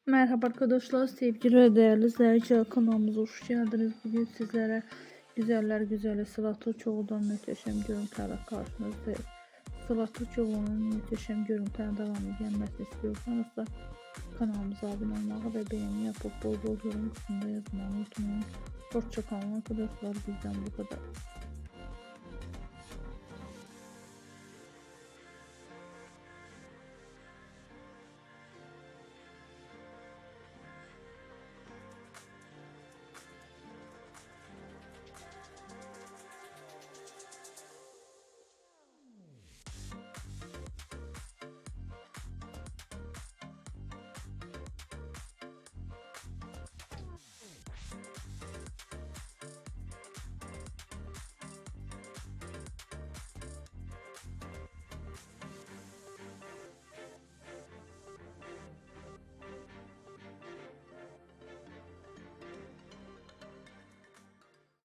Merhaba arkadaşlar, sevgili ve değerli izleyiciler, kanalımıza hoş geldiniz. Bugün sizlere güzeller güzeli Sıla Türkoğlu'dan müteşem görüntülerle karşınızdayız. Sıla Türkoğlu'nun müteşem görüntülerine devamı gelmesini istiyorsanız da kanalımıza abone olmayı ve beğeni yapıp bol bol yorum kısmında yazmayı unutmayın. Hoşça kalın arkadaşlar, bizden bu kadar.